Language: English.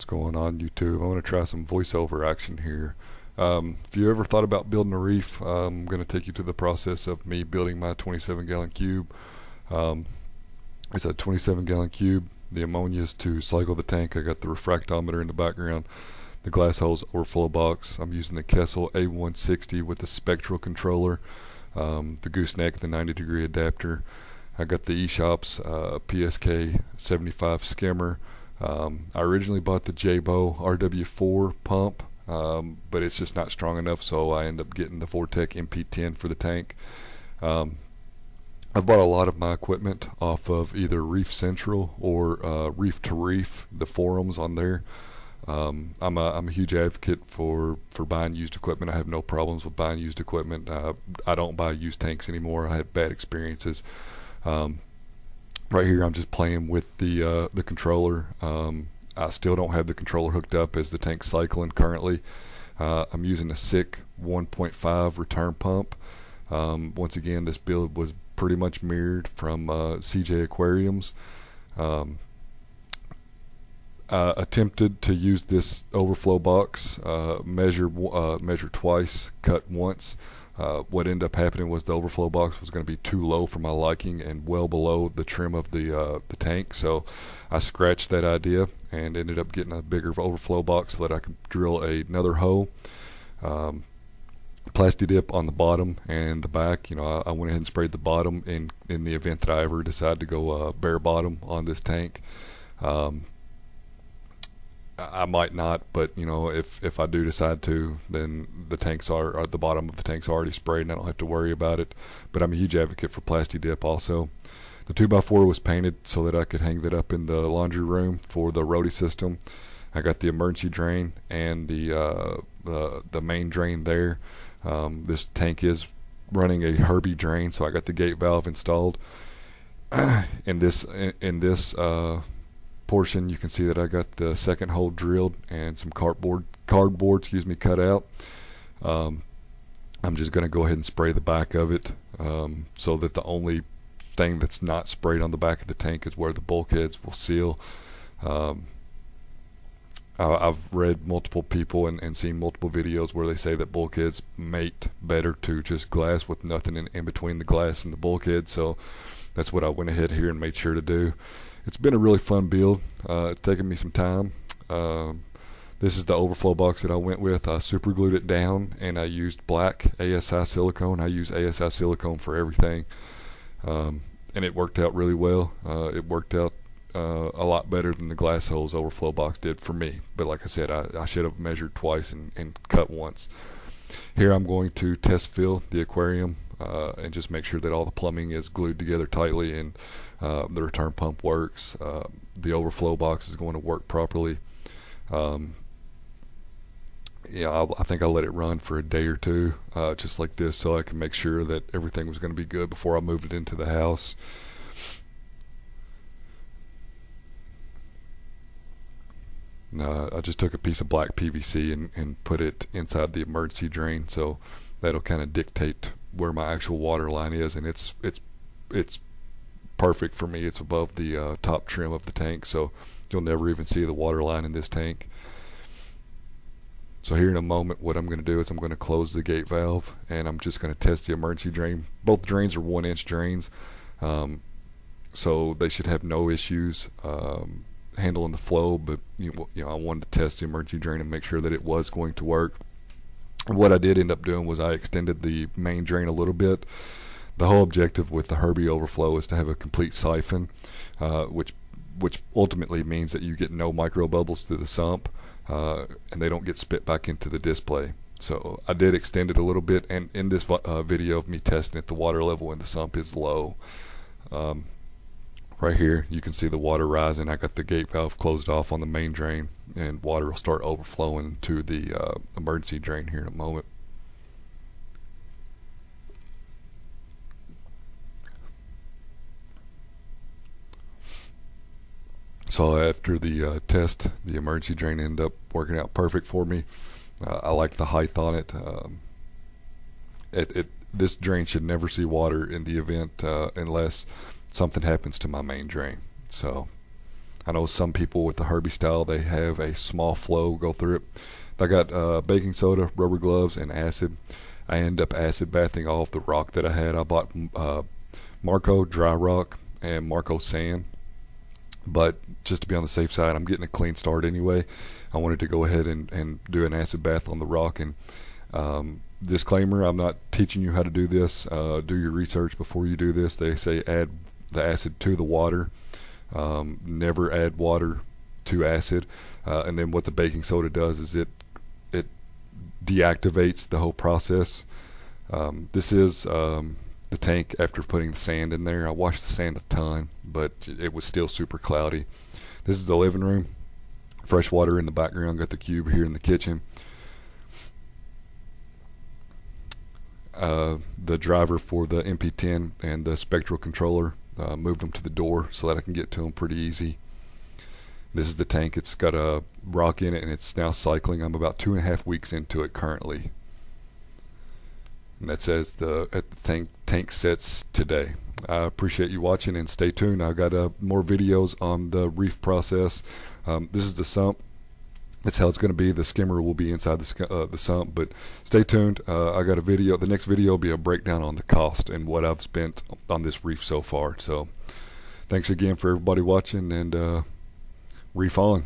going on, YouTube? I want to try some voiceover action here. If you ever thought about building a reef, I'm going to take you to the process of me building my 27-gallon cube. Um, it's a 27-gallon cube. The ammonia is to cycle the tank. I got the refractometer in the background. The glass hole's Overflow Box. I'm using the Kessel A160 with the spectral controller, the gooseneck, the 90-degree adapter. I got the eShops PSK 75 skimmer. I originally bought the Jabo RW4 pump, but it's just not strong enough, so I end up getting the Vortec MP10 for the tank. I've bought a lot of my equipment off of either Reef Central or Reef to Reef, the forums on there. I'm a huge advocate for buying used equipment. I have no problems with buying used equipment. I don't buy used tanks anymore. I had bad experiences. Right here I'm just playing with the controller. I still don't have the controller hooked up as the tank's cycling currently. I'm using a SICK 1.5 return pump. Once again, this build was pretty much mirrored from CJ Aquariums. Attempted to use this overflow box, measure twice, cut once. What ended up happening was the overflow box was going to be too low for my liking and well below the trim of the tank, so I scratched that idea and ended up getting a bigger overflow box so that I could drill another hole. Plasti dip on the bottom and the back. I went ahead and sprayed the bottom in the event that I ever decide to go bare bottom on this tank. I might not, but if I do decide to, then the tanks are the bottom of the tank's already sprayed and I don't have to worry about it. But I'm a huge advocate for plasti dip also. The 2x4 was painted so that I could hang that up in the laundry room for the roadie system. I got the emergency drain and the main drain there. This tank is running a Herbie drain, so I got the gate valve installed. in this portion, you can see that I got the second hole drilled and some cardboard cut out. I'm just going to go ahead and spray the back of it, so that the only thing that's not sprayed on the back of the tank is where the bulkheads will seal. I've read multiple people and seen multiple videos where they say that bulkheads mate better to just glass with nothing in between the glass and the bulkhead, so that's what I went ahead here and made sure to do. It's been a really fun build. It's taken me some time. This is the overflow box that I went with. I super glued it down and I used black ASI silicone. I use ASI silicone for everything, and it worked out really well. It worked out a lot better than the glass holes overflow box did for me. But like I said, I should have measured twice and cut once. Here I'm going to test fill the aquarium and just make sure that all the plumbing is glued together tightly and the return pump works. The overflow box is going to work properly. I think I let it run for a day or two, just like this, so I can make sure that everything was going to be good before I moved it into the house. I just took a piece of black PVC and put it inside the emergency drain, so that'll kind of dictate where my actual water line is, and it's perfect for me. It's above the top trim of the tank, so you'll never even see the water line in this tank. So here in a moment, what I'm going to do is I'm going to close the gate valve and I'm just going to test the emergency drain. Both drains are 1-inch drains, so they should have no issues handling the flow, but I wanted to test the emergency drain and make sure that it was going to work. What I did end up doing was I extended the main drain a little bit. The whole objective with the Herbie overflow is to have a complete siphon, which ultimately means that you get no micro bubbles through the sump, and they don't get spit back into the display. So I did extend it a little bit, and in this video of me testing it, the water level in the sump is low. Right here you can see the water rising. I got the gate valve closed off on the main drain, and water will start overflowing to the emergency drain here in a moment. So after the test, the emergency drain ended up working out perfect for me. I like the height on it. This drain should never see water in the event unless something happens to my main drain. So I know some people with the Herbie style, they have a small flow go through it. I got baking soda, rubber gloves, and acid. I end up acid bathing all of the rock that I had. I bought Marco dry rock and Marco sand, but just to be on the safe side, I'm getting a clean start anyway. I wanted to go ahead and do an acid bath on the rock. And disclaimer, I'm not teaching you how to do this. Do your research before you do this. They say add the acid to the water. Never add water to acid. And then what the baking soda does is it deactivates the whole process. This is the tank after putting the sand in there. I washed the sand a ton, but it was still super cloudy. This is the living room. Fresh water in the background. Got the cube here in the kitchen. The driver for the MP10 and the spectral controller, moved them to the door so that I can get to them pretty easy. This is the tank. It's got a rock in it and it's now cycling. I'm about 2.5 weeks into it currently. And that says the tank sets today. I appreciate you watching and stay tuned. I've got more videos on the reef process. This is the sump. That's how it's going to be. The skimmer will be inside the sump, but stay tuned. I got a video. The next video will be a breakdown on the cost and what I've spent on this reef so far. So thanks again for everybody watching, and reef on.